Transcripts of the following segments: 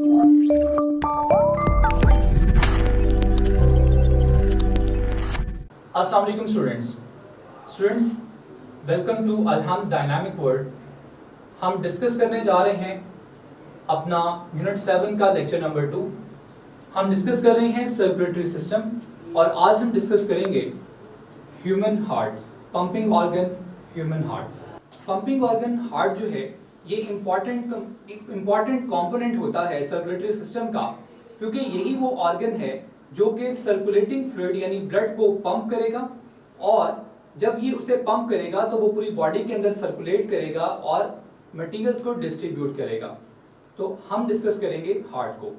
अस्सलाम वालेकुम students, welcome to Alhamd dynamic world. हम डिस्कस करने जा रहे हैं अपना यूनिट 7 का लेक्चर नंबर 2। हम डिस्कस कर रहे हैं सर्कुलेटरी सिस्टम और आज हम डिस्कस करेंगे human heart, pumping organ human heart. Pumping organ heart जो है ये इम्पॉर्टेंट कंपोनेंट होता है सर्कुलेटरी सिस्टम का, क्योंकि यही वो ऑर्गन है जो कि सर्कुलेटिंग फ्लूइड यानी ब्लड को पंप करेगा और जब ये उसे पंप करेगा तो वो पूरी बॉडी के अंदर सर्कुलेट करेगा और मटेरियल्स को डिस्ट्रीब्यूट करेगा। तो हम डिस्कस करेंगे हार्ट को।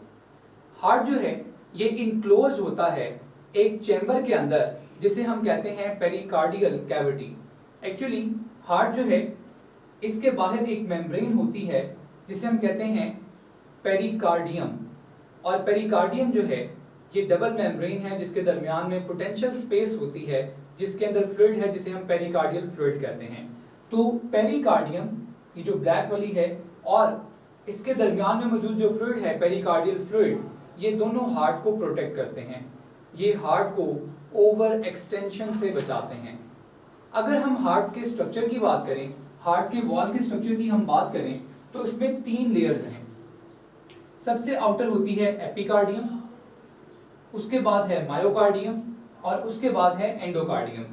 हार्ट जो है ये इनक्लोज होता है एक चैम्बर के अंदर जिसे हम कहते हैं पेरिकार्डियल कैविटी। एक्चुअली हार्ट जो है इसके बाहर एक मेम्ब्रेन होती है जिसे हम कहते हैं पेरिकार्डियम, और पेरिकार्डियम जो है ये डबल मेम्ब्रेन है जिसके दरमियान में पोटेंशियल स्पेस होती है जिसके अंदर फ्लूइड है जिसे हम पेरिकार्डियल फ्लूइड कहते हैं। तो पेरिकार्डियम ये जो ब्लैक वाली है और इसके दरमियान में मौजूद जो फ्लूइड है पेरिकार्डियल फ्लूइड, ये दोनों हार्ट को प्रोटेक्ट करते हैं, ये हार्ट को ओवर एक्सटेंशन से बचाते हैं। अगर हम हार्ट के स्ट्रक्चर की बात करें, हार्ट के वॉल के स्ट्रक्चर की हम बात करें तो इसमें 3 लेयर्स हैं। सबसे आउटर होती है एपिकार्डियम, उसके बाद है मायोकार्डियम और उसके बाद है एंडोकार्डियम।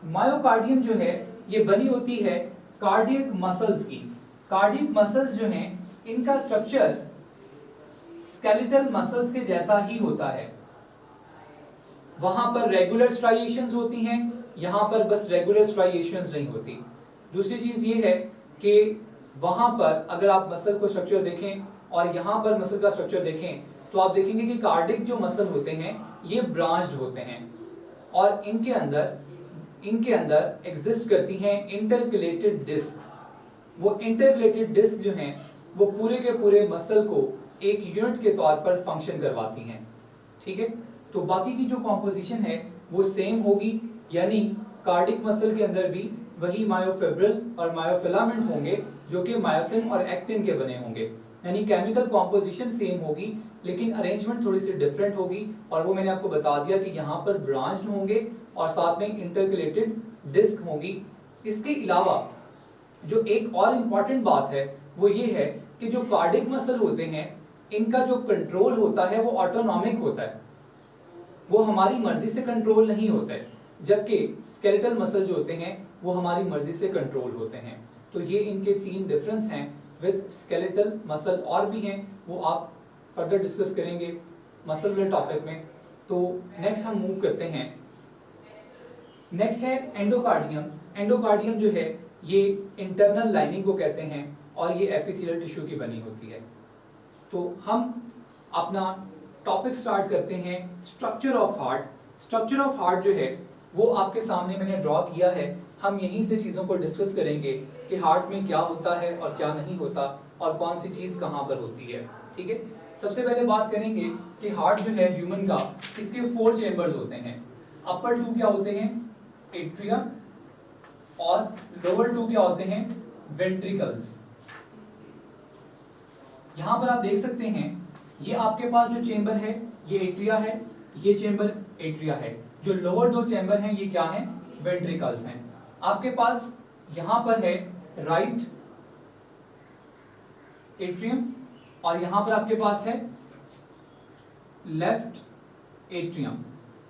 मायोकार्डियम जो है ये बनी होती है कार्डियक मसल्स की। कार्डियक मसल्स जो हैं इनका स्ट्रक्चर स्केलेटल मसल्स के जैसा ही होता है। वहां पर रेगुलर स्ट्राइएशंस होती हैं, यहां पर बस रेगुलर स्ट्राइएशंस नहीं होती। दूसरी चीज ये है कि वहां पर अगर आप मसल को स्ट्रक्चर देखें और यहां पर मसल का स्ट्रक्चर देखें तो आप देखेंगे कि कार्डिक जो मसल होते हैं ये ब्रांच्ड होते हैं और इनके अंदर एग्जिस्ट करती हैं इंटरकलेटेड डिस्क। वो इंटरकलेटेड डिस्क जो हैं वो पूरे के पूरे मसल को एक यूनिट के तौर पर फंक्शन करवाती हैं। ठीक है, तो बाकी की जो कॉम्पोजिशन है वो सेम होगी, यानी कार्डिक मसल के अंदर भी वही मायोफिब्रिल और मायोफिलामेंट होंगे जो कि मायोसिन और एक्टिन के बने होंगे, यानी केमिकल कॉम्पोजिशन सेम होगी लेकिन अरेंजमेंट थोड़ी सी डिफरेंट होगी। और वो मैंने आपको बता दिया कि यहाँ पर ब्रांच्ड होंगे और साथ में इंटरकलेटेड डिस्क होंगी। इसके अलावा जो एक और इम्पॉर्टेंट बात है वो ये है कि जो कार्डिक मसल होते हैं इनका जो कंट्रोल होता है वो ऑटोनॉमिक होता है, वो हमारी मर्जी से कंट्रोल नहीं होता है, जबकि स्केलेटल मसल जो होते हैं वो हमारी मर्जी से कंट्रोल होते हैं। तो ये इनके 3 डिफरेंस हैं विद स्केलेटल मसल, और भी हैं वो आप फर्दर डिस्कस करेंगे मसल वाले टॉपिक में। तो नेक्स्ट हम मूव करते हैं, नेक्स्ट है एंडोकार्डियम। एंडोकार्डियम जो है ये इंटरनल लाइनिंग को कहते हैं और ये एपिथेलियल टिश्यू की बनी होती है। तो हम अपना टॉपिक स्टार्ट करते हैं structure of heart. Structure of heart जो है वो आपके सामने मैंने ड्रॉ किया है। हम यहीं से चीज़ों को डिस्कस करेंगे कि हार्ट में क्या होता है और क्या नहीं होता और कौन सी चीज़ कहाँ पर होती है। ठीक है, सबसे पहले बात करेंगे कि हार्ट जो है ह्यूमन का, इसके 4 चेंबर्स होते हैं। अपर 2 क्या होते हैं? एट्रिया, और लोअर 2 क्या होते हैं? वेंट्रिकल्स। यहां पर आप देख सकते हैं ये आपके पास जो चेंबर है ये एट्रिया है, ये चेंबर एट्रिया है। जो लोअर 2 चेंबर हैं ये क्या हैं? वेंट्रिकल्स हैं। आपके पास यहां पर है राइट एट्रियम और यहां पर आपके पास है लेफ्ट एट्रियम।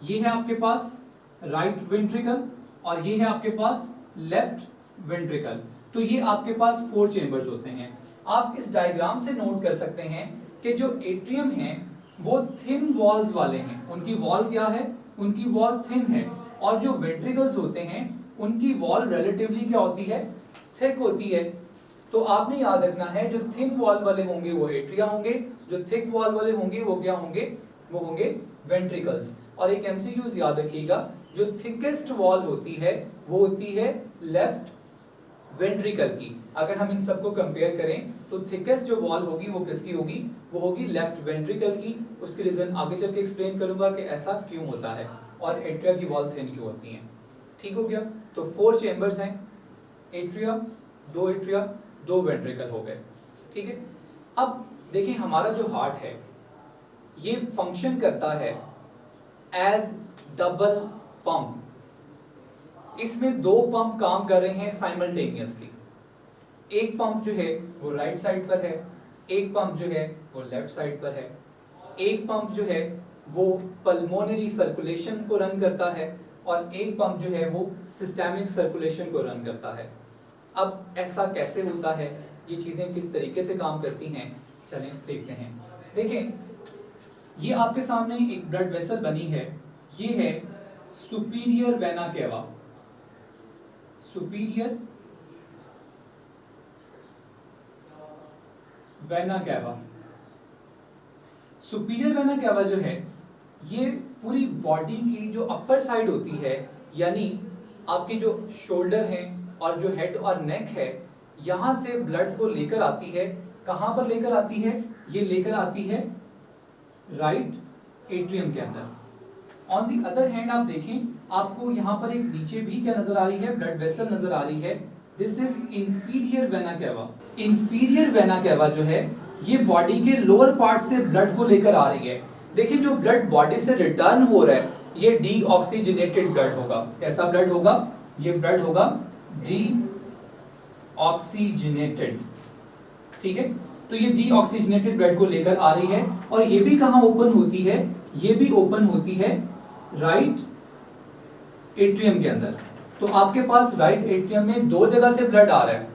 ये है आपके पास राइट वेंट्रिकल और ये है आपके पास लेफ्ट वेंट्रिकल। तो ये आपके पास 4 चेंबर्स होते हैं। आप इस डायग्राम से नोट कर सकते हैं कि जो एट्रियम है वो थिन वॉल्स वाले हैं, उनकी वॉल क्या है? उनकी वॉल थिन है। और जो वेंट्रिकल्स होते हैं उनकी वॉल रिलेटिवली क्या होती है? थिक होती है। तो आपने याद रखना है जो थिन वॉल वाले होंगे वो एट्रिया होंगे, जो थिक वॉल वाले होंगे वो क्या होंगे? वो होंगे वेंट्रिकल्स। और एक एमसीक्यूज याद रखिएगा, जो थिकेस्ट वॉल होती है वो होती है लेफ्ट वेंट्रिकल की। अगर हम इन सबको कंपेयर करें तो थिकेस्ट जो वॉल होगी वो किसकी होगी? वो होगी लेफ्ट वेंट्रिकल की। उसके रीजन आगे चल के एक्सप्लेन करूंगा कि ऐसा क्यों होता है और एट्रिया की वॉल थिन क्यों होती है। ठीक हो गया? तो 4 चेंबर्स हैं, एट्रिया, 2 एट्रिया, 2 वेंट्रिकल हो गए। ठीक है, अब देखिए हमारा जो हार्ट है ये फंक्शन करता है एज डबल पंप। इसमें दो पंप काम कर रहे हैं साइमल्टेनियसली। एक पंप जो है वो राइट साइड पर है, एक पंप जो है वो लेफ्ट साइड पर है। एक पंप जो है वो पल्मोनरी सर्कुलेशन को रन करता है और एक पंप जो है वो सिस्टेमिक सर्कुलेशन को रन करता है। अब ऐसा कैसे होता है, ये चीजें किस तरीके से काम करती हैं, चलें देखते हैं। देखें ये आपके सामने एक ब्लड वेसल बनी है, ये है superior vena cava. Superior vena cava. Superior vena cava जो है ये पूरी बॉडी की जो अपर साइड होती है, यानी आपकी जो शोल्डर है और जो हेड और नेक है, यहां से ब्लड को लेकर आती है। कहां पर लेकर आती है? ये लेकर आती है राइट एट्रियम के अंदर। ऑन दी अदर हैंड आप देखें, आपको यहां पर एक नीचे भी क्या नजर आ रही है? ब्लड वेसल नजर आ रही है। This is inferior vena cava. Inferior vena cava जो है ये बॉडी के लोअर पार्ट से ब्लड को लेकर आ रही है। देखिए जो ब्लड बॉडी से रिटर्न हो रहा है ये डीऑक्सीजनेटेड ब्लड होगा। कैसा ब्लड होगा? ये ब्लड होगा डीऑक्सीजनेटेड। ठीक है, तो ये डीऑक्सीजनेटेड ब्लड को लेकर आ रही है और ये भी कहां ओपन होती है? ये भी ओपन होती है राइट एट्रियम के अंदर। तो आपके पास राइट एट्रियम में दो जगह से ब्लड आ रहा है।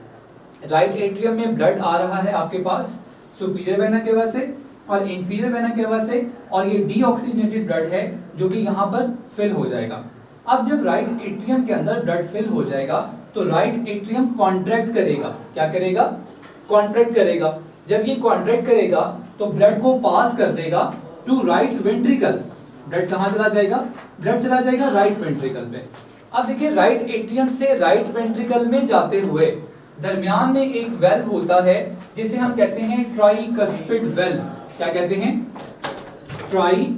राइट एट्रियम में ब्लड आ रहा है आपके पास सुपीरियर वेना केवा से और इंफीरियर वेना केवा से, और ये डीऑक्सीजनेटेड ब्लड है जो कि यहाँ पर फिल हो जाएगा। अब जब राइट एट्रियम के अंदर ब्लड फिल हो जाएगा तो राइट एट्रियम कॉन्ट्रैक्ट करेगा। क्या करेगा? कॉन्ट्रैक्ट करेगा। जब ये कॉन्ट्रैक्ट करेगा तो ब्लड को पास कर देगा टू राइट वेंट्रिकल। ब्लड कहाँ चला जाएगा? ब्लड चला जाएगा राइट वेंट्रिकल पे। अब देखिए राइट एट्रियम से राइट वेंट्रिकल में जाते हुए दरमियान में एक वेल्व होता है जिसे हम कहते हैं ट्राइकस्पिड वेल्व। क्या कहते हैं? Tricuspid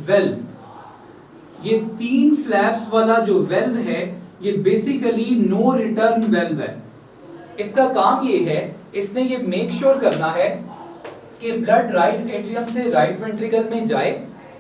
valve. ये तीन फ्लैप्स वाला जो वेल्व है ये बेसिकली नो रिटर्न वेल्व है। इसका काम ये है, इसने ये मेक श्योर करना है कि ब्लड राइट एट्रियम से राइट वेंट्रिकल में जाए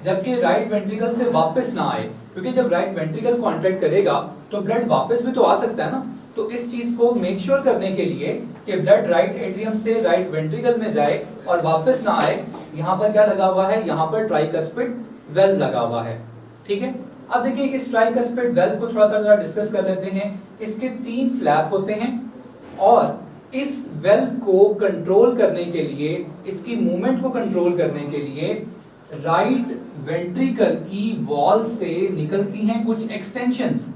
जबकि राइट वेंट्रिकल से वापस ना आए, क्योंकि जब राइट वेंट्रिकल कॉन्ट्रैक्ट करेगा तो ब्लड वापस भी तो आ सकता है ना। तो इस चीज को मेक श्योर करने के लिए कि ब्लड राइट एट्रियम से राइट वेंट्रिकल में जाए और वापस ना आए, यहाँ पर क्या लगा हुआ है? यहाँ पर ट्राइकस्पिड वेल्व लगा हुआ है। ठीक है, अब देखिए इस ट्राइकस्पिड वेल्व को थोड़ा सा डिस्कस कर लेते हैं। इसके तीन फ्लैप होते हैं और इस वेल्व को कंट्रोल करने के लिए, इसकी मूवमेंट को कंट्रोल करने के लिए राइट वेंट्रिकल की वॉल से निकलती हैं कुछ एक्सटेंशंस,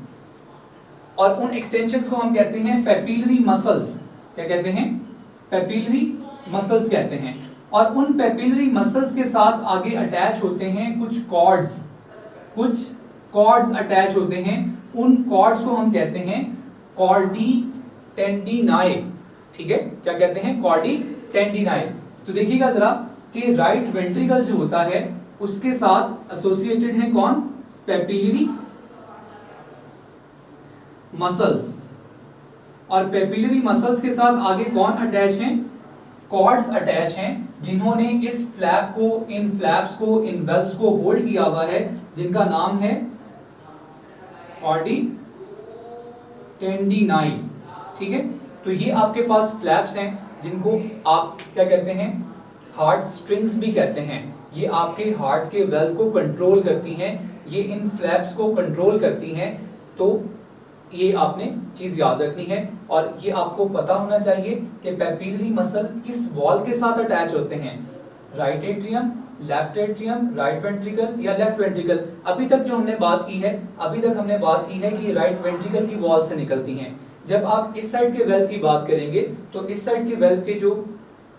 और उन एक्सटेंशंस को हम कहते हैं पेपिलरी मसल्स। क्या कहते हैं? पेपिलरी मसल्स कहते हैं। और उन पेपिलरी मसल्स के साथ आगे अटैच होते हैं कुछ कॉर्ड्स। कुछ कॉर्ड्स अटैच होते हैं, उन कॉर्ड्स को हम कहते हैं कॉर्डी टेंडिनाई। ठीक है, क्या कहते हैं? कॉर्डी टेंडिनाई। तो देखिएगा जरा कि राइट वेंट्रिकल जो होता है उसके साथ एसोसिएटेड है कौन? Papillary muscles. और पेपिलरी मसल्स के साथ आगे कौन अटैच हैं? कॉर्ड्स अटैच हैं जिन्होंने इस फ्लैप को, इन फ्लैप्स को, इन वेल्व्स को होल्ड किया हुआ है, जिनका नाम है कॉर्डी टेंडिनाई। ठीक है, तो ये आपके पास फ्लैप्स हैं जिनको आप क्या कहते हैं? हार्ट स्ट्रिंग्स भी कहते हैं। ये आपके हार्ट के वेल्व को कंट्रोल करती हैं, ये इन फ्लैप्स को कंट्रोल करती हैं। तो ये आपने चीज याद रखनी है और ये आपको पता होना चाहिए कि पेपिलरी मसल किस वॉल के साथ अटैच होते हैं? Right atrium, left atrium, right ventricle या लेफ्ट वेंट्रिकल। अभी तक जो हमने बात की है, अभी तक हमने बात की है कि राइट वेंट्रिकल की वॉल से निकलती हैं। जब आप इस साइड के वेल्व की बात करेंगे तो इस साइड के वेल्व के जो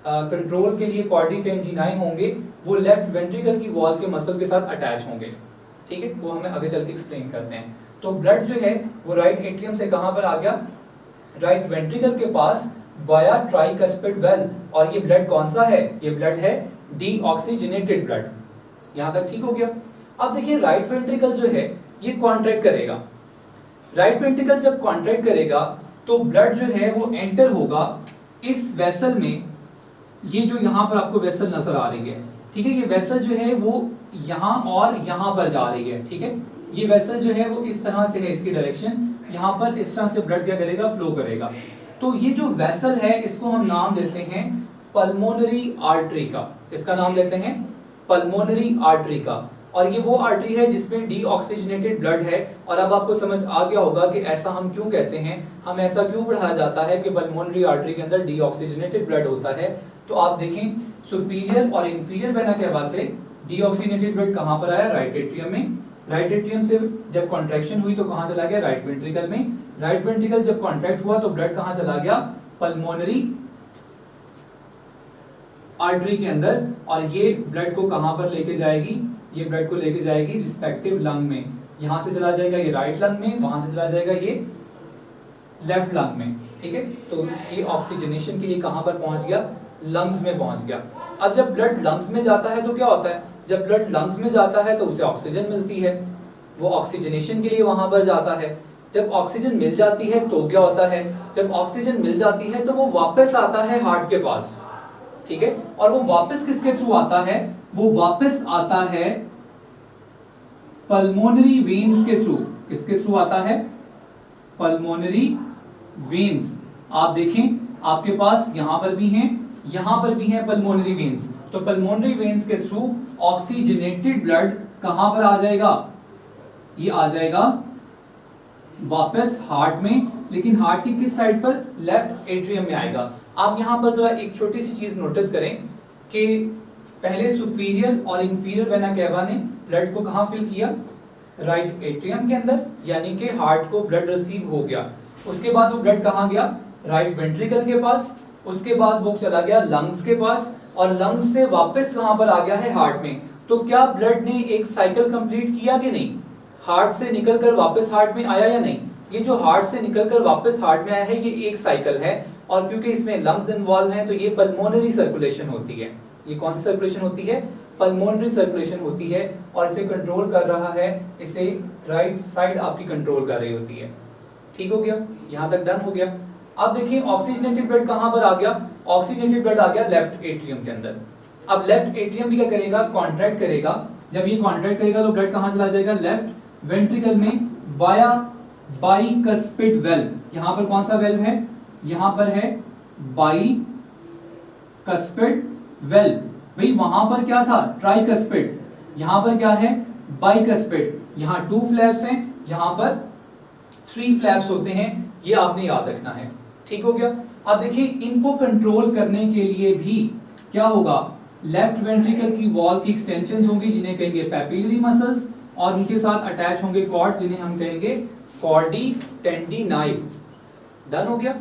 कंट्रोल के लिए कॉर्डी टेंडिनाई होंगे वो लेफ्ट वेंट्रिकल की वॉल के मसल के साथ अटैच होंगे। ठीक है, वो हमें आगे चल के एक्सप्लेन करते हैं। तो ब्लड जो है वो राइट एट्रियम से कहां पर आ गया? राइट वेंट्रिकल के पास वाया ट्राइकस्पिड वेल्व। और ये ब्लड कौन सा है? ये ब्लड है डीऑक्सीजनेटेड ब्लड। यहां तक ठीक हो गया। अब देखिए राइट वेंट्रिकल जो है ये कॉन्ट्रैक्ट करेगा। राइट वेंट्रिकल जब कॉन्ट्रैक्ट करेगा तो ब्लड जो है वो एंटर होगा इस वेसल में। ये जो यहाँ पर आपको वेसल नजर आ रही है, ठीक है, ये वेसल जो है वो यहाँ और यहाँ पर जा रही है, ठीक है। ये वेसल जो है वो इस तरह से है, इसकी डायरेक्शन यहाँ पर इस तरह से ब्लड क्या करेगा, फ्लो करेगा। तो ये जो वेसल है इसको हम नाम देते हैं पल्मोनरी आर्टरी का। इसका नाम लेते हैं पल्मोनरी आर्टरी का। और ये वो आर्टरी है जिसमें डीऑक्सीजनेटेड ब्लड है। और अब आपको समझ आ गया होगा कि ऐसा हम क्यों कहते हैं, हम ऐसा क्यों पढ़ाया जाता है कि पल्मोनरी आर्टरी के अंदर डीऑक्सीजनेटेड ब्लड होता है। तो आप देखें सुपीरियर और इंफीरियर वेना केवा से डीऑक्सीजनेटेड ब्लड कहां पर आया, राइट एट्रियम में। राइट एट्रियम से जब कॉन्ट्रैक्शन हुई तो कहां चला गया, राइट वेंट्रिकल में। राइट वेंट्रिकल जब कॉन्ट्रैक्ट हुआ तो ब्लड कहां चला गया, पल्मोनरी आर्टरी के अंदर। और ये ब्लड को कहां पर लेके जाएगी, ये ब्लड को लेके जाएगी रिस्पेक्टिव लंग में। यहां से चला जाएगा ये राइट लंग में, वहां से चला जाएगा ये लेफ्ट लंग में, ठीक है। तो ये ऑक्सीजनेशन के लिए कहां पर पहुंच गया, लंग्स में पहुंच गया। अब जब ब्लड लंग्स में जाता है तो क्या होता है, जब ब्लड लंग्स में जाता है तो उसे ऑक्सीजन मिलती है, वो ऑक्सीजनेशन के लिए वहां पर जाता है। जब ऑक्सीजन मिल जाती है तो क्या होता है, जब ऑक्सीजन मिल जाती है तो वो वापस आता है हार्ट के पास, ठीक है। और वो वापस किसके थ्रू आता है, वो वापस आता है पल्मोनरी वेन्स के थ्रू। किसके थ्रू आता है, पल्मोनरी वेन्स। आप देखें आपके पास यहां पर भी हैं, यहां पर भी हैं पल्मोनरी वेन्स। तो पल्मोनरी वेन्स के थ्रू ऑक्सीजनेटेड ब्लड कहां पर आ जाएगा, ये आ जाएगा वापस हार्ट में। लेकिन हार्ट की किस साइड पर, लेफ्ट एट्रियम में आएगा। आप यहां पर जरा एक छोटी सी चीज नोटिस करें कि पहले सुपीरियर और इंफीरियर वेना केवा ने ब्लड को कहां फिल किया, राइट एट्रियम के अंदर, यानी कि हार्ट को ब्लड रिसीव हो गया। उसके बाद वो ब्लड कहां गया, राइट वेंट्रिकल के पास। उसके बाद वो चला गया लंग्स के पास, और लंग्स से वापस कहां पर आ गया है, हार्ट में। तो क्या ब्लड ने एक साइकिल कंप्लीट किया कि नहीं, हार्ट से निकलकर वापस हार्ट में आया या नहीं। ये जो हार्ट से निकलकर वापस हार्ट में आया है ये एक साइकिल है। और क्योंकि इसमें लंग्स इन्वॉल्व हैं तो ये पल्मोनरी सर्कुलेशन होती है। ये कौन सी सर्कुलेशन होती है, पल्मोनरी सर्कुलेशन होती है। और इसे कंट्रोल कर रहा है, इसे राइट साइड आपकी कंट्रोल कर रही होती है। ठीक हो गया, यहां तक डन हो गया। अब देखिए ऑक्सीजनेटेड ब्लड कहां पर आ गया, ऑक्सीजनेटेड ब्लड आ गया लेफ्ट एट्रियम के अंदर। अब लेफ्ट एट्रियम भी क्या करेगा, कॉन्ट्रैक्ट करेगा। जब ये कॉन्ट्रैक्ट करेगा तो ब्लड कहां चला जाएगा, लेफ्ट वेंट्रिकल में वाया बाइकस्पिड वेल्व। यहां पर कौन सा वेल्व है, यहां पर है बाइकस्पिड वेल्व। भाई वहां पर क्या था, ट्राइकस्पिड, यहां पर क्या है, बाइकस्पिड। यहां 2 फ्लैप्स हैं, यहां पर 3 फ्लैप्स होते हैं, ये आपने याद रखना है। ठीक हो गया। अब देखिए इनको कंट्रोल करने के लिए भी क्या होगा, लेफ्ट वेंट्रिकल की वॉल की एक्सटेंशंस होंगी जिन्हें कहेंगे पैपिलरी मसल्स, और उनके साथ अटैच होंगे कॉर्ड्स जिन्हें हम कहेंगे कॉर्डी टेंडिनाई। डन हो गया।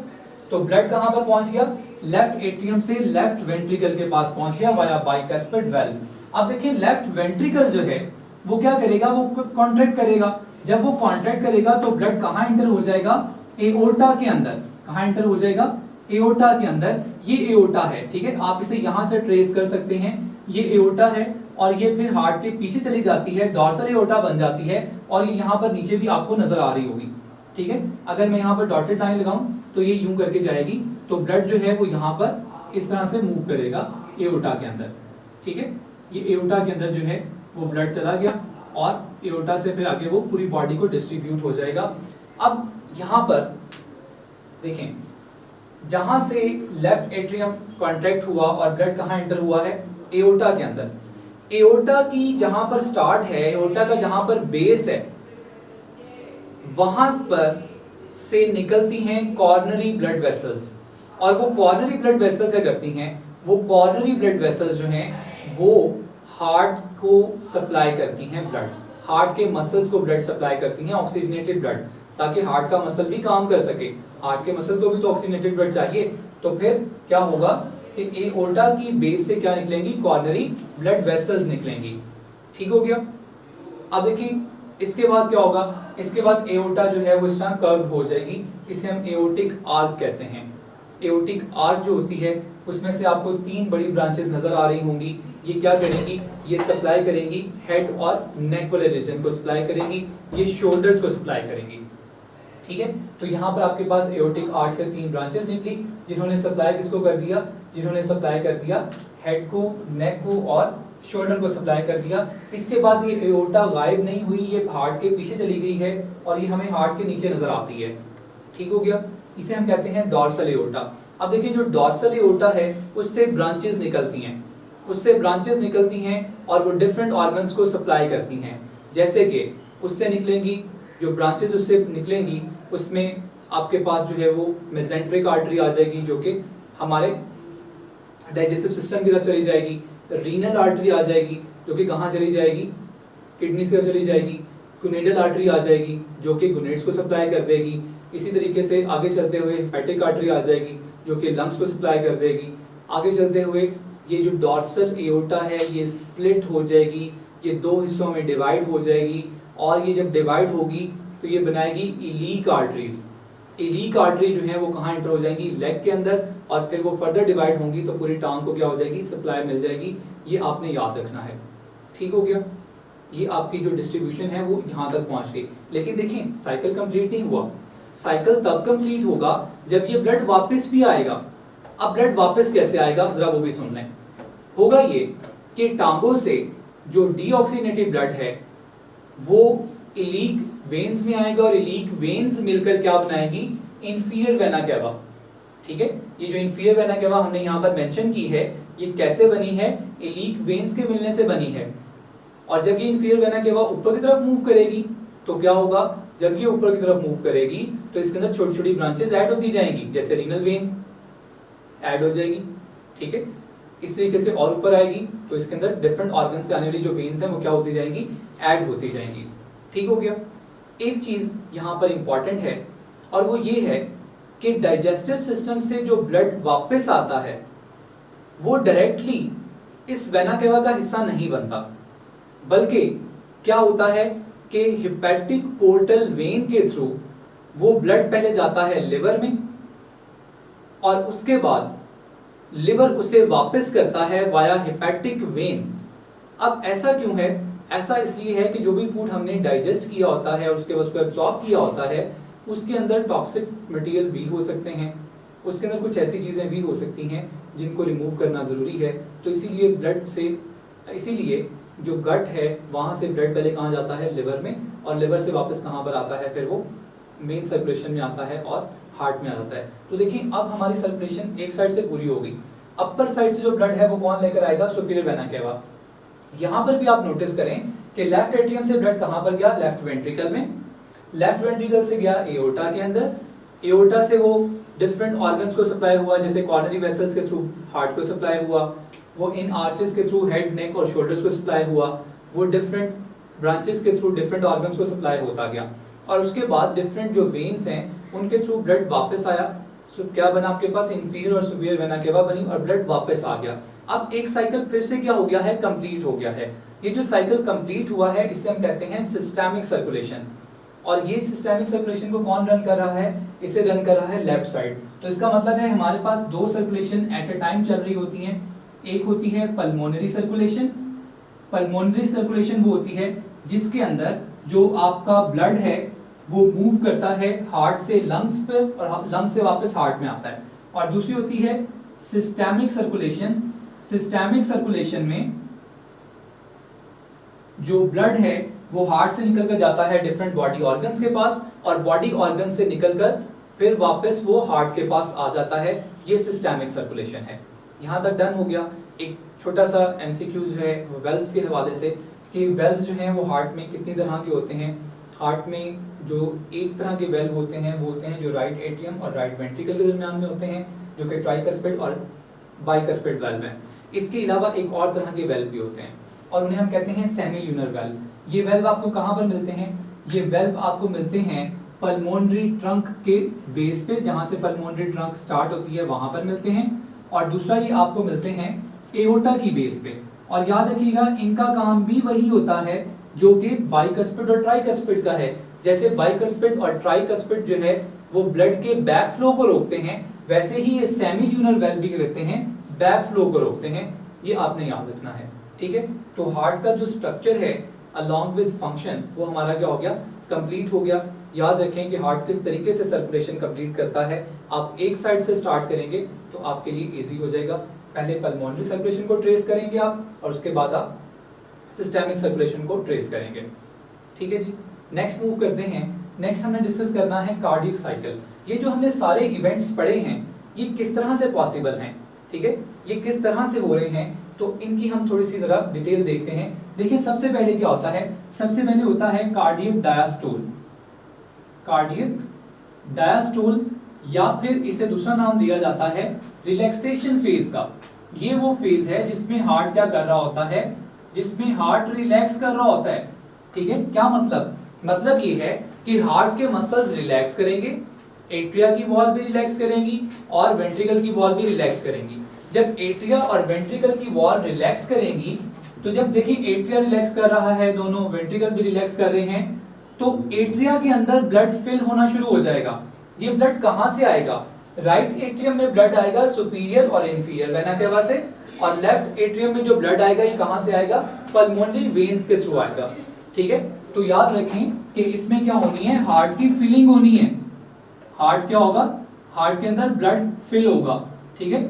तो ब्लड कहां पर पहुंच गया, लेफ्ट एट्रियम से लेफ्ट वेंट्रिकल के पास पहुंच गया वाया बाइकस्पिड वेल्व। अब देखिए लेफ्ट वेंट्रिकल जो है वो क्या करेगा, वो कॉन्ट्रैक्ट करेगा। जब वो कॉन्ट्रैक्ट करेगा तो ब्लड कहां एंटर हो जाएगा, एओर्टा के अंदर। कहां एंटर हो जाएगा, एओर्टा के अंदर। ये एओर्टा है, ठीक है, आप इसे यहां से ट्रेस कर सकते हैं। ये एओर्टा है और ये फिर हार्ट के पीछे चली जाती है, डॉर्सल एओर्टा बन जाती है, और ये यहाँ पर नीचे भी आपको नजर आ रही होगी। ठीक है, अगर मैं यहाँ पर डॉटेड लाइन लगाऊं तो ये यूं करके जाएगी, तो ब्लड जो है वो यहाँ पर इस तरह से मूव करेगा एओर्टा के अंदर। ठीक है, ये एओर्टा के अंदर जो है वो ब्लड चला गया और एओर्टा से फिर आगे वो पूरी बॉडी को डिस्ट्रीब्यूट हो जाएगा। अब यहाँ पर देखें, जहां से लेफ्ट एट्रियम कॉन्ट्रैक्ट हुआ और ब्लड कहां एंटर हुआ है, एओर्टा के अंदर। एओर्टा की जहां पर स्टार्ट है, एओर्टा का जहां पर बेस है, वहां पर से निकलती हैं कॉर्नरी ब्लड वेसल्स। और वो कॉर्नरी ब्लड वेसल्स क्या करती हैं, वो कॉर्नरी ब्लड वेसल्स जो हैं वो हार्ट को सप्लाई करती हैं ब्लड, हार्ट के मसल्स को ब्लड सप्लाई करती हैं, ऑक्सीजनेटेड ब्लड, ताकि हार्ट का मसल भी काम कर सके। हार्ट के मसल को भी तो ऑक्सीजनेटेड ब्लड चाहिए। तो फिर क्या होगा कि एओर्टा की बेस से क्या निकलेंगी, कॉर्नरी ब्लड वेसल्स निकलेंगी। ठीक हो गया। अब देखिए इसके बाद क्या होगा, इसके बाद एओर्टा जो है वो इस तरह कर्व हो जाएगी, इसे हम एओर्टिक आर्क कहते हैं। एओर्टिक आर्क जो होती है उसमें से आपको 3 बड़ी ब्रांचेस नजर आ रही होंगी। ये क्या करेंगी, ये सप्लाई करेंगी हेड और नेक वाले रीजन को सप्लाई करेंगी, ये शोल्डर्स को सप्लाई करेंगी। ठीक है। तो यहाँ पर आपके पास एओर्टिक आर्ट से 3 ब्रांचेस निकली, जिन्होंने सप्लाई किसको कर दिया, जिन्होंने सप्लाई कर दिया हेड को, नेक को और शोल्डर को सप्लाई कर दिया। इसके बाद ये एओर्टा गायब नहीं हुई, ये हार्ट के पीछे चली गई है और ये हमें हार्ट के नीचे नजर आती है। ठीक हो गया, इसे हम कहते हैं डॉर्सल एओर्टा। अब देखिए जो डॉर्सल एओर्टा है उससे ब्रांचेस निकलती हैं, और वो डिफरेंट ऑर्गन्स को सप्लाई करती हैं। जैसे कि उससे निकलेंगी जो ब्रांचेस उससे निकलेंगी उसमें आपके पास जो है वो मेसेंट्रिक आर्टरी आ जाएगी जो कि हमारे डाइजेस्टिव सिस्टम की तरफ चली जाएगी। रीनल आर्टरी आ जाएगी जो कि कहाँ चली जाएगी, किडनीज की तरफ चली जाएगी। गुनेडल आर्टरी आ जाएगी जो कि गुनेड्स को सप्लाई कर देगी। इसी तरीके से आगे चलते हुए हेपेटिक आर्टरी आ जाएगी जो कि लंग्स को सप्लाई कर देगी। आगे चलते हुए ये जो डॉर्सल एओर्टा है ये स्प्लिट हो जाएगी, ये 2 हिस्सों में डिवाइड हो जाएगी और ये जब डिवाइड होगी तो ये बनाएगी इलीक आर्टरीज। इलीक आर्टरी जो है वो कहाँ एंटर हो जाएंगी, लेग के अंदर, और फिर वो फर्दर डिवाइड होंगी तो पूरी टांग को क्या हो जाएगी, सप्लाई मिल जाएगी। ये आपने याद रखना है। ठीक हो गया, ये आपकी जो डिस्ट्रीब्यूशन है वो यहाँ तक पहुंच गई। लेकिन देखिए साइकिल कंप्लीट नहीं हुआ, साइकिल तब कंप्लीट होगा जब ये ब्लड वापस भी आएगा। अब ब्लड वापस कैसे आएगा जरा वो भी सुन लें। होगा ये कि टांगों से जो डीऑक्सीनेटेड ब्लड है वो इलीक वेन्स में आएगा और इलीक वेन्स मिलकर क्या बनाएगी, इंफीरियर वेना केवा। ठीक है, ये जो इंफीरियर वेना केवा हमने यहाँ पर मेंशन की है ये कैसे बनी है, इलीक वेन्स के मिलने से बनी है। और जब ये इंफीरियर वेना केवा ऊपर की तरफ मूव करेगी तो क्या होगा, जब ये ऊपर की तरफ मूव करेगी तो इसके अंदर छोटी छोटी ब्रांचेस ऐड होती जाएंगी, जैसे रीनल वेन ऐड हो जाएगी। ठीक है, इस तरीके से और ऊपर आएगी तो इसके अंदर डिफरेंट ऑर्गन से आने वाली जो वेन्स हैं वो क्या होती जाएंगी, ऐड होती जाएंगी। ठीक हो गया। एक चीज यहाँ पर इंपॉर्टेंट है और वो ये है कि डाइजेस्टिव सिस्टम से जो ब्लड वापस आता है वो डायरेक्टली इस वेना केवा का हिस्सा नहीं बनता, बल्कि क्या होता है कि हेपेटिक पोर्टल वेन के थ्रू वो ब्लड पहले जाता है लिवर में और उसके बाद लिवर उसे वापस करता है वाया हेपेटिक वेन। अब ऐसा क्यों है, ऐसा इसलिए है कि जो भी फूड हमने डाइजेस्ट किया होता है और उसके बाद उसको एब्जॉर्ब किया होता है उसके अंदर टॉक्सिक मटेरियल भी हो सकते हैं, उसके अंदर कुछ ऐसी चीजें भी हो सकती हैं जिनको रिमूव करना जरूरी है। तो इसीलिए ब्लड से, इसीलिए जो गट है वहां से ब्लड पहले कहाँ जाता है, लिवर में, और लिवर से वापस कहाँ पर आता है, फिर वो मेन सर्कुलेशन में आता है और हार्ट में आ जाता है। तो देखिए अब हमारी सर्कुलेशन एक साइड से पूरी हो गई। अपर साइड से जो ब्लड है वो कौन लेकर आएगा, सुपीरियर वेना केवा। यहाँ पर भी आप नोटिस करें कि लेफ्ट एट्रियम से ब्लड कहाँ पर गया, लेफ्ट वेंट्रिकल में, लेफ्ट वेंट्रिकल से गया एओर्टा के अंदर, एओर्टा से वो डिफरेंट ऑर्गन्स को सप्लाई हुआ, जैसे कॉर्नरी वेसल्स के थ्रू हार्ट को सप्लाई हुआ, वो इन आर्चेस के थ्रू हेड, नेक और शोल्डर्स को सप्लाई हुआ, वो डिफरेंट ब्रांचेस के थ्रू डिफरेंट ऑर्गन्स को सप्लाई होता गया और उसके बाद डिफरेंट जो वेन्स हैं उनके थ्रू ब्लड वापस आया। सो क्या बना आपके पास, इंफीरियर और सुपीरियर वेना केवा बनी और ब्लड वापस आ गया। अब एक साइकिल फिर से क्या हो गया है, कंप्लीट हो गया है। ये जो साइकिल कंप्लीट हुआ है इसे हम कहते हैं सिस्टेमिक सर्कुलेशन। और ये सिस्टेमिक सर्कुलेशन को कौन रन कर रहा है, इसे रन कर रहा है लेफ्ट साइड। तो इसका मतलब है हमारे पास 2 सर्कुलेशन एट अ टाइम चल रही होती हैं। एक होती है पल्मोनरी सर्कुलेशन। पल्मोनरी सर्कुलेशन वो होती है जिसके अंदर जो आपका ब्लड है वो मूव करता है हार्ट से लंग्स पे और लंग्स से वापस हार्ट में आता है। और दूसरी होती है सिस्टेमिक सर्कुलेशन। सिस्टेमिक सर्कुलेशन में जो ब्लड है वो हार्ट से निकलकर जाता है डिफरेंट बॉडी ऑर्गन्स के पास और बॉडी ऑर्गन्स से निकलकर फिर वापस वो हार्ट के पास आ जाता है। ये सिस्टेमिक सर्कुलेशन है। यहाँ तक डन हो गया। एक छोटा सा एमसीक्यूज है वेल्व्स के हवाले से कि वेल्व्स जो हैं वो हार्ट में कितनी तरह के होते हैं। हार्ट में जो एक तरह के वेल्व होते हैं वो होते हैं जो राइट एट्रियम और राइट वेंट्रिकल के दरमियान में होते हैं, जो कि ट्राइकस्पिड और बाइकस्पिड वेल्व है। इसके अलावा एक और तरह के वेल्व भी होते हैं और उन्हें हम कहते हैं सेमील्यूनर वेल्व। ये वेल्व आपको कहाँ पर मिलते हैं, ये वेल्व आपको मिलते हैं पल्मोनरी ट्रंक के बेस पे, जहां से पल्मोनरी ट्रंक स्टार्ट होती है वहां पर मिलते हैं। और दूसरा ये आपको मिलते हैं एओर्टा की बेस पे। और याद रखिएगा इनका काम भी वही होता है जो कि बाइकस्पिड और ट्राइकस्पिड का है। जैसे बाइकस्पिड और ट्राइकस्पिड जो है वो ब्लड के बैक फ्लो को रोकते हैं, वैसे ही ये सेमील्यूनर वेल्व भी करते हैं, बैक फ्लो को रोकते हैं। ये आपने याद रखना है, ठीक है। तो हार्ट का जो स्ट्रक्चर है अलॉन्ग विद फंक्शन वो हमारा क्या हो गया, कंप्लीट हो गया। याद रखें कि हार्ट किस तरीके से सर्कुलेशन कंप्लीट करता है। आप एक साइड से स्टार्ट करेंगे तो आपके लिए इजी हो जाएगा। पहले पल्मोनरी सर्कुलेशन को ट्रेस करेंगे आप, और उसके बाद आप सिस्टेमिक सर्कुलेशन को ट्रेस करेंगे। ठीक है जी, नेक्स्ट मूव करते हैं। नेक्स्ट हमने डिस्कस करना है कार्डियक साइकिल। ये जो हमने सारे इवेंट्स पढ़े हैं ये किस तरह से पॉसिबल हैं, ठीक है, ये किस तरह से हो रहे हैं, तो इनकी हम थोड़ी सी जरा डिटेल देखते हैं। देखिए सबसे पहले क्या होता है, सबसे पहले होता है कार्डियक डायस्टोल। कार्डियक डायस्टोल, या फिर इसे दूसरा नाम दिया जाता है रिलैक्सेशन फेज का। ये वो फेज है जिसमें हार्ट क्या कर रहा होता है, जिसमें हार्ट रिलैक्स कर रहा होता है। ठीक है, क्या मतलब, मतलब ये है कि हार्ट के मसल्स रिलैक्स करेंगे, एट्रिया की वॉल भी रिलैक्स करेंगी और वेंट्रिकल की वॉल भी रिलैक्स करेंगी। जब एट्रिया और वेंट्रिकल की वॉल रिलैक्स करेंगी, तो जब देखिए एट्रिया रिलैक्स कर रहा है, दोनों वेंट्रिकल भी रिलैक्स कर रहे हैं, तो एट्रिया के अंदर ब्लड फिल होना शुरू हो जाएगा। ये ब्लड कहां से आएगा, राइट एट्रियम में ब्लड आएगा सुपीरियर और इंफीरियर वेना केवा से, और लेफ्ट एट्रियम में जो ब्लड आएगा ये कहां से आएगा, पल्मोनरी वेन्स के थ्रू आएगा। ठीक है, तो याद रखें कि इसमें क्या होनी है, हार्ट की फिलिंग होनी है। हार्ट क्या होगा, हार्ट के अंदर ब्लड फिल होगा। ठीक है,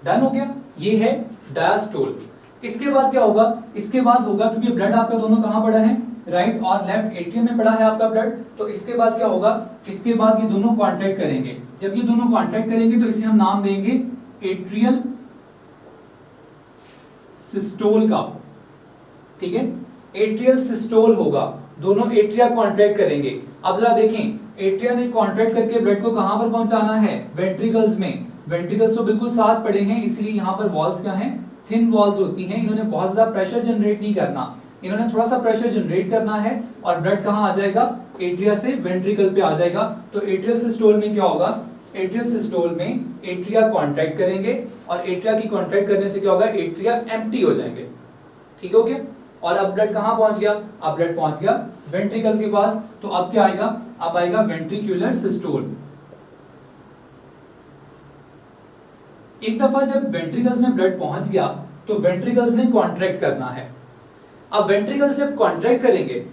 डन हो गया, ये है डायस्टोल। इसके बाद क्या होगा, इसके बाद होगा, क्योंकि ब्लड आपका दोनों कहां पड़ा है, राइट और लेफ्ट एट्रियम में पड़ा है आपका ब्लड, तो इसके बाद क्या होगा, इसके बाद ये दोनों कांटेक्ट करेंगे। जब ये दोनों कांटेक्ट करेंगे तो इसे हम नाम देंगे एट्रियल सिस्टोल का। ठीक है, एट्रियल सिस्टोल होगा, दोनों एट्रिया कांटेक्ट करेंगे। अब जरा देखें, एट्रिया ने कांटेक्ट करके ब्लड को कहां पर पहुंचाना है, वेंट्रिकल्स में। वेंट्रिकल्स तो बिल्कुल साथ पड़े हैं, इसलिए यहां पर वॉल्स क्या हैं, थिन वॉल्स होती हैं। इन्होंने बहुत ज्यादा प्रेशर जनरेट नहीं करना, इन्होंने थोड़ा सा प्रेशर जनरेट करना है, और ब्लड कहां आ जाएगा, एट्रिया से वेंट्रिकल पे आ जाएगा। तो एट्रियल सिस्टोल में क्या होगा, एट्रियल सिस्टोल में एट्रिया कांटेक्ट करेंगे, और एट्रिया की कांटेक्ट करने से क्या होगा, एट्रिया एम्प्टी हो जाएंगे। ठीक हो गया, और अब ब्लड कहां पहुंच गया, अब ब्लड पहुंच गया वेंट्रिकल के पास। तो अब क्या आएगा, अब आएगा वेंट्रिकुलर सिस्टोल। एक दफा जब वेंट्रिकल्स में ब्लड पहुंच गया तो वेंट्रिकल्स ने कॉन्ट्रैक्ट करना है। अब वेंट्रिकल्स जब कॉन्ट्रैक्ट करेंगे,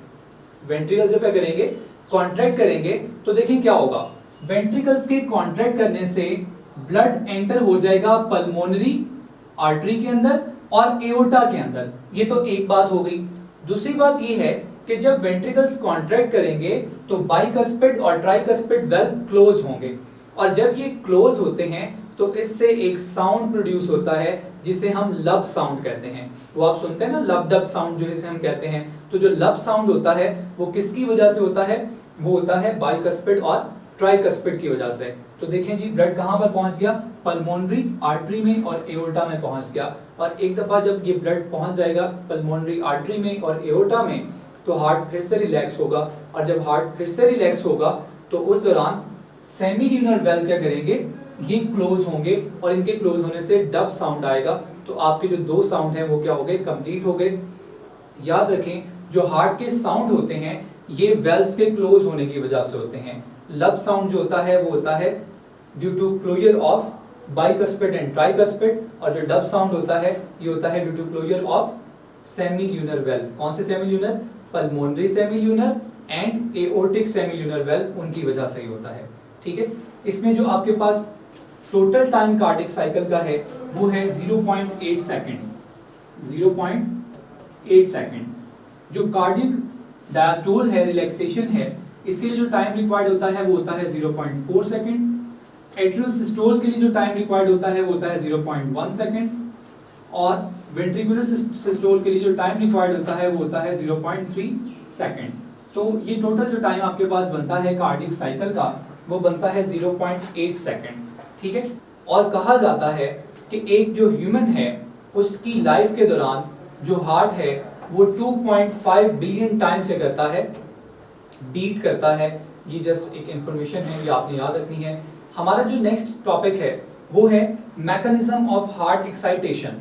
वेंट्रिकल्स जब क्या करेंगे, कॉन्ट्रैक्ट करेंगे, तो देखिए क्या होगा, वेंट्रिकल्स के कॉन्ट्रैक्ट करने से ब्लड एंटर हो जाएगा पल्मोनरी आर्टरी के अंदर और एओर्टा के अंदर। ये तो एक बात हो गई। दूसरी बात ये है कि जब वेंट्रिकल्स कॉन्ट्रैक्ट करेंगे तो बाइकस्पिड और ट्राइकस्पिड वेल्व क्लोज होंगे, और जब ये क्लोज होते हैं तो इससे एक साउंड प्रोड्यूस होता है जिसे हम लब साउंड कहते हैं। वो आप सुनते हैं ना, लब डब साउंड जो इसे हम कहते हैं। तो जो लब साउंड होता है वो किसकी वजह से होता है, वो होता है बाइकस्पिड और ट्राइकस्पिड की वजह से। तो देखें जी, ब्लड कहां पर पहुंच गया, पल्मोनरी आर्टरी में और एओर्टा में पहुंच गया। और एक दफा जब ये ब्लड पहुंच जाएगा पल्मोनरी आर्टरी में और एओर्टा में, तो हार्ट फिर से रिलैक्स होगा, और जब हार्ट फिर से रिलैक्स होगा तो उस दौरान सेमी ल्यूनर वेल्व क्या करेंगे, ये क्लोज होंगे, और इनके क्लोज होने से डब साउंड आएगा। तो आपके जो दो साउंड हैं वो क्या हो गए, कंप्लीट हो गए। याद रखें, जो हार्ट के साउंड होते हैं ये वेल्व्स के क्लोज होने की वजह से होते हैं। लब साउंड जो होता है वो होता है due to closure of bicuspid and tricuspid, और जो डब साउंड होता है ये होता है due to closure of semi lunar valve. कौन से semi lunar, pulmonary semi lunar and aortic semi lunar valve, उनकी वजह से ही होता है। ठीक है, इसमें जो आपके पास टोटल टाइम कार्डिक साइकिल का है वो है 0.8 सेकंड, 0.8 सेकंड। जो कार्डिक डायस्टोल है, रिलैक्सेशन है, इसके लिए जो टाइम रिक्वायर्ड होता है वो होता है 0.4 सेकंड। एट्रियल सिस्टोल के लिए जो टाइम रिक्वायर्ड होता है वो होता है 0.1 सेकंड, और वेंट्रिकुलर सिस्टोल के लिए जो टाइम रिक्वायर्ड होता है वो होता है 0.3 सेकंड। तो ये टोटल जो टाइम आपके पास बनता है कार्डिक साइकिल का वो बनता है 0.8 सेकंड। ठीक है, और कहा जाता है कि एक जो ह्यूमन है उसकी लाइफ के दौरान जो हार्ट है वो 2.5 बिलियन टाइम से करता है, बीट करता है। ये जस्ट एक इंफॉर्मेशन है, ये आपने याद रखनी है। हमारा जो नेक्स्ट टॉपिक है वो है मैकेनिज्म ऑफ हार्ट एक्साइटेशन।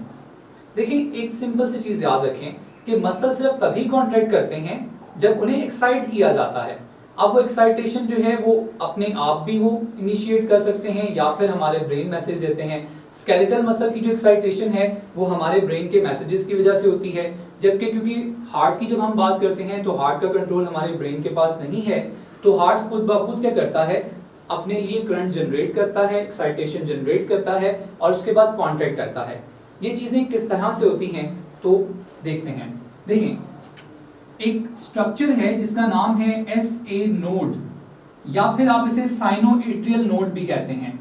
देखिए, एक सिंपल सी चीज याद रखें कि मसल सिर्फ तभी कॉन्ट्रैक्ट करते हैं जब उन्हें एक्साइट किया जाता है। अब वो एक्साइटेशन जो है वो अपने आप भी वो इनिशिएट कर सकते हैं या फिर हमारे ब्रेन मैसेज देते हैं। स्केलेटल मसल की जो एक्साइटेशन है वो हमारे ब्रेन के मैसेजेस की वजह से होती है, जबकि क्योंकि हार्ट की जब हम बात करते हैं तो हार्ट का कंट्रोल हमारे ब्रेन के पास नहीं है, तो हार्ट खुद ब खुद क्या करता है, अपने लिए करंट जनरेट करता है, एक्साइटेशन जनरेट करता है और उसके बाद कॉन्ट्रैक्ट करता है। ये चीजें किस तरह से होती हैं तो देखते हैं। देखिए, एक स्ट्रक्चर है जिसका नाम है SA नोड या फिर आप इसे साइनोएट्रियल नोड भी कहते हैं।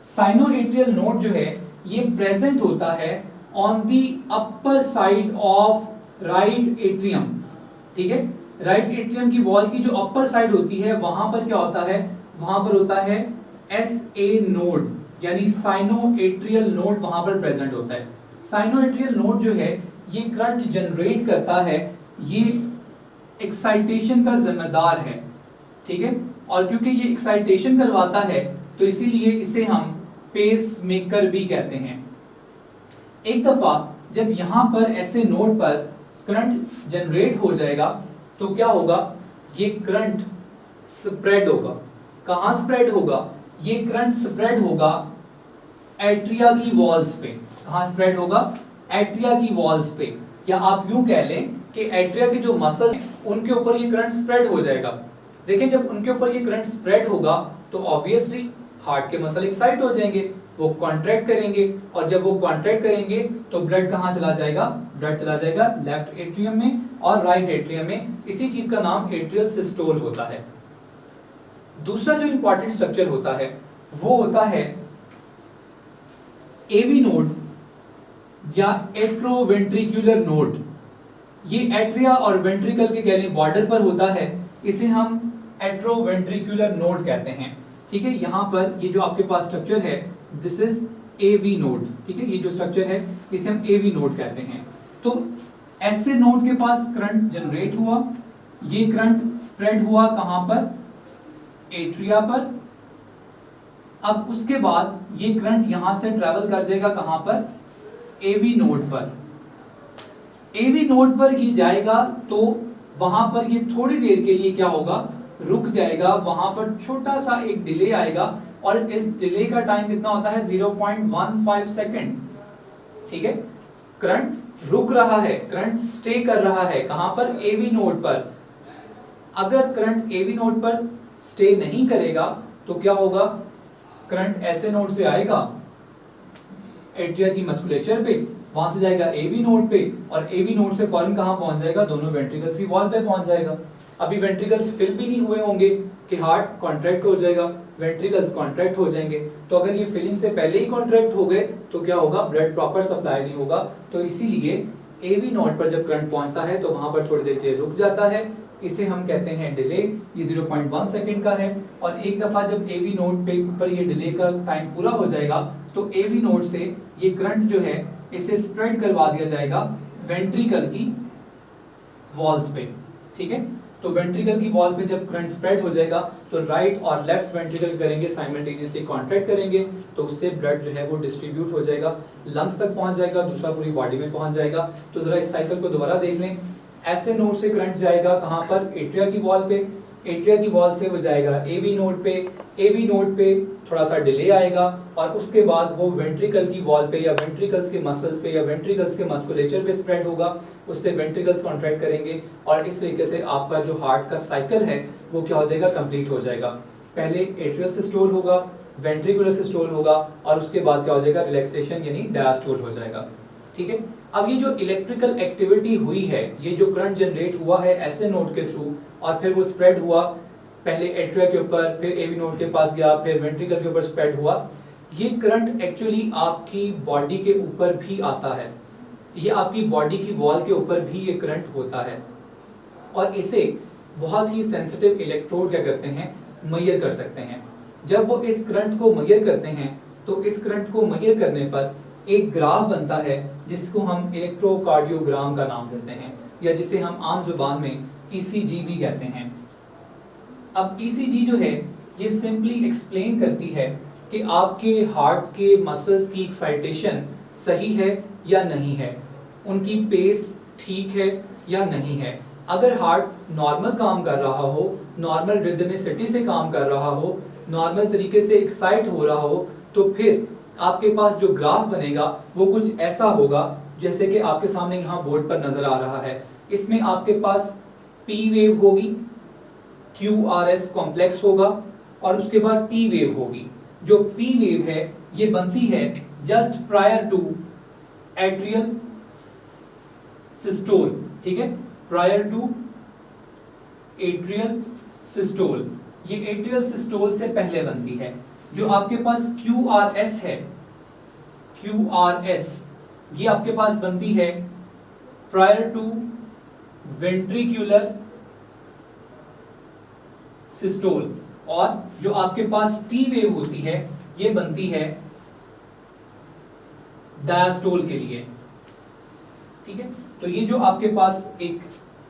साइनोएट्रियल नोड जो है ये प्रेजेंट होता है on the upper side of right atrium. ठीक है, राइट एट्रियम की वॉल की जो अपर साइड होती है वहां पर क्या होता है, वहां पर होता है SA नोड, यानी साइनोएट्रियल नोड वहां पर प्रेजेंट होता है। साइनोएट्रियल नोड जो है ये करंट जनरेट करता है, ये एक्साइटेशन का जिम्मेदार है। ठीक है, और क्योंकि ये एक्साइटेशन करवाता है तो इसीलिए इसे हम पेस मेकर भी कहते हैं। एक दफा जब यहां पर ऐसे नोड पर करंट जनरेट हो जाएगा तो क्या होगा, ये करंट स्प्रेड होगा। कहां स्प्रेड होगा, ये करंट स्प्रेड होगा एट्रिया की वॉल्स पे। कहां स्प्रेड होगा, एट्रिया की वॉल्स पे, या आप यूं कह लें कि एट्रिया के जो मसल हैं उनके ऊपर ये करंट स्प्रेड हो जाएगा। देखिए, जब उनके ऊपर ये करंट स्प्रेड होगा तो ऑब्वियसली हार्ट के मसल एक्साइट हो जाएंगे, वो कॉन्ट्रैक्ट करेंगे, और जब वो कॉन्ट्रैक्ट करेंगे तो ब्लड कहां चला जाएगा, ब्लड चला जाएगा लेफ्ट एट्रियम में और राइट एट्रियम में। इसी चीज का नाम एट्रियल सिस्टोल होता है। दूसरा जो इंपॉर्टेंट स्ट्रक्चर होता है वो होता है AV नोड या एट्रोवेंट्रिकुलर नोड। ये एट्रिया और वेंट्रिकल के कह लें बॉर्डर पर होता है, इसे हम एट्रोवेंट्रिकुलर नोड कहते हैं। ठीक है, यहाँ पर ये जो आपके पास स्ट्रक्चर है दिस इज AV नोड। ठीक है, ये जो स्ट्रक्चर है इसे हम AV नोड कहते हैं। तो ऐसे नोड के पास करंट जनरेट हुआ, ये करंट स्प्रेड हुआ कहां पर, एट्रिया पर। अब उसके बाद ये करंट यहां से ट्रेवल कर जाएगा कहां पर, AV नोड पर। AV नोड पर ये जाएगा तो वहां पर ये थोड़ी देर के लिए क्या होगा, रुक जाएगा, वहां पर छोटा सा एक डिले आएगा और इस डिले का टाइम कितना होता है 0.15 सेकंड। ठीक है, करंट रुक रहा है, करंट स्टे कर रहा है कहां पर, AV नोड पर। अगर करंट AV नोड पर स्टे नहीं करेगा तो क्या होगा, करंट ऐसे नोड से आएगा एट्रिया की मस्कुलेचर पे, वहां से जाएगा AV नोड पे और AV नोड से फौरन कहां पहुंच जाएगा, दोनों वेंट्रिकल्स की वॉल पे पहुंच जाएगा। अभी वेंट्रिकल्स फिल भी नहीं हुए होंगे कि हार्ट कॉन्ट्रैक्ट हो जाएगा, वेंट्रिकल्स कॉन्ट्रैक्ट हो जाएंगे। तो अगर ये फिलिंग से पहले ही कॉन्ट्रैक्ट हो गए तो क्या होगा, ब्लड प्रॉपर सप्लाई नहीं होगा। तो इसीलिए AV नोड पर जब करंट पहुंचता है तो वहां पर थोड़ी देर के लिए रुक जाता है, इसे हम कहते हैं डिले। ये 0.1 सेकंड का है और एक दफा जब AV नोड पे ऊपर ये डिले का टाइम पूरा हो जाएगा तो AV नोड से ये करंट जो है इसे स्प्रेड करवा दिया जाएगा वेंट्रिकल की वॉल्स पे। ठीक है, तो वेंट्रिकल की वॉल पे जब करंट स्प्रेड हो जाएगा तो राइट और लेफ्ट वेंट्रिकल करेंगे साइमल्टेनियसली कॉन्ट्रैक्ट करेंगे, तो उससे ब्लड जो है वो डिस्ट्रीब्यूट हो जाएगा, लंग्स तक पहुंच जाएगा, दूसरा पूरी बॉडी में पहुंच जाएगा। तो जरा इस साइकिल को दोबारा देख लें। ऐसे नोड से करंट जाएगा कहां पर, एट्रिया की वॉल पे, एट्रिया की वॉल से वो जाएगा AV नोड पे, AV नोड पे थोड़ा सा डिले आएगा और उसके बाद वो वेंट्रिकल की वॉल पे या वेंट्रिकल्स के मसल्स पे या वेंट्रिकल्स के मस्कुलेचर पे स्प्रेड होगा, उससे वेंट्रिकल्स कॉन्ट्रैक्ट करेंगे और इस तरीके से आपका जो हार्ट का साइकिल है वो क्या हो जाएगा, कंप्लीट हो जाएगा। पहले एट्रियल सिस्टोल होगा, वेंट्रिकुलर सिस्टोल होगा और उसके बाद क्या हो जाएगा, रिलैक्सेशन यानी डायस्टोल हो जाएगा। ठीक है, अब ये जो इलेक्ट्रिकल एक्टिविटी हुई है, ये जो करंट जनरेट हुआ है ऐसे नोड के थ्रू और फिर वो स्प्रेड हुआ, पहले एट्रिया के ऊपर, फिर AV नोड के पास गया, फिर वेंट्रिकल के ऊपर स्प्रेड हुआ, ये करंट एक्चुअली आपकी बॉडी के ऊपर भी आता है, ये आपकी बॉडी की वॉल के ऊपर भी ये करंट होता है और इसे बहुत ही सेंसिटिव इलेक्ट्रोड क्या करते हैं, मेजर कर सकते हैं। जब वो इस करंट को मेजर करते हैं तो इस करंट को मेजर करने पर एक ग्राफ बनता है जिसको हम इलेक्ट्रोकार्डियोग्राम का नाम देते हैं या जिसे हम आम जुबान में ECG भी कहते हैं। अब ECG जो है ये सिंपली एक्सप्लेन करती है कि आपके हार्ट के मसल्स की एक्साइटेशन सही है या नहीं है, उनकी पेस ठीक है या नहीं है। अगर हार्ट नॉर्मल काम कर रहा हो नॉर्मल रिदमिसिटी से काम कर रहा हो, नॉर्मल तरीके से एक्साइट हो रहा हो, तो फिर आपके पास जो ग्राफ बनेगा वो कुछ ऐसा होगा जैसे कि आपके सामने यहाँ बोर्ड पर नजर आ रहा है। इसमें आपके पास पी वेव होगी, क्यू आर एस कॉम्प्लेक्स होगा और उसके बाद टी वेव होगी। जो पी वेव है ये बनती है just prior to atrial systole, ठीक है, प्रायर टू एट्रियल सिस्टोल। ये एट्रियल सिस्टोल से पहले बनती है। जो आपके पास क्यू आर एस है, क्यू आर एस ये आपके पास बनती है प्रायर टू वेंट्रिक्युलर सिस्टोल। और जो आपके पास टी वेव होती है ये बनती है डायस्टोल के लिए, ठीक है। तो ये जो आपके पास एक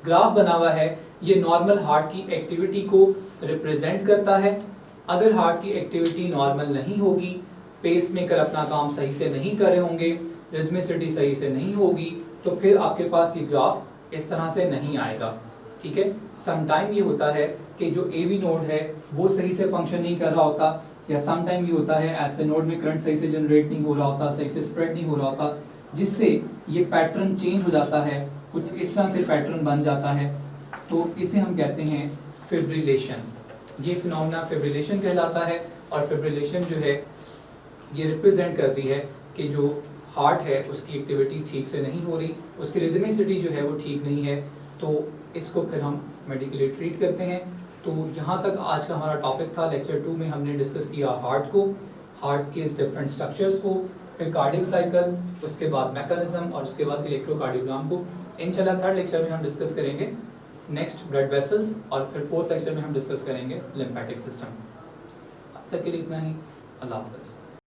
ग्राफ बना हुआ है ये नॉर्मल हार्ट की एक्टिविटी को रिप्रेजेंट करता है। अगर हार्ट की एक्टिविटी नॉर्मल नहीं होगी, पेसमेकर अपना काम सही से नहीं कर रहे होंगे, रिदमिसिटी सही से नहीं होगी, तो फिर आपके पास ये ग्राफ इस तरह से नहीं आएगा, ठीक है। समटाइम ये होता है कि जो एवी नोड है वो सही से फंक्शन नहीं कर रहा होता, या समटाइम ये होता है ऐसे नोड में करंट सही से जनरेट नहीं हो रहा होता, सही से स्प्रेड नहीं हो रहा होता, जिससे ये पैटर्न चेंज हो जाता है, कुछ इस तरह से पैटर्न बन जाता है। तो इसे हम कहते हैं फिब्रिलेशन। ये फिनोमेना फिब्रिलेशन कहलाता है। और फिब्रिलेशन जो है ये रिप्रेजेंट करती है कि जो हार्ट है उसकी एक्टिविटी ठीक से नहीं हो रही, उसकी रिदमिसिटी जो है वो ठीक नहीं है, तो इसको फिर हम मेडिकली ट्रीट करते हैं। तो यहाँ तक आज का हमारा टॉपिक था। लेक्चर 2 में हमने डिस्कस किया हार्ट को, हार्ट के डिफरेंट स्ट्रक्चर्स को, फिर कार्डियक साइकिल, उसके बाद मैकेनिज्म और उसके बाद इलेक्ट्रोकार्डियोग्राम को। इंशाल्लाह थर्ड लेक्चर में हम डिस्कस करेंगे नेक्स्ट ब्लड वेसल्स, और फिर फोर्थ लेक्चर में हम डिस्कस करेंगे लिम्फेटिक सिस्टम। अब तक के लिए इतना ही। अल्लाह हाफ़िज़।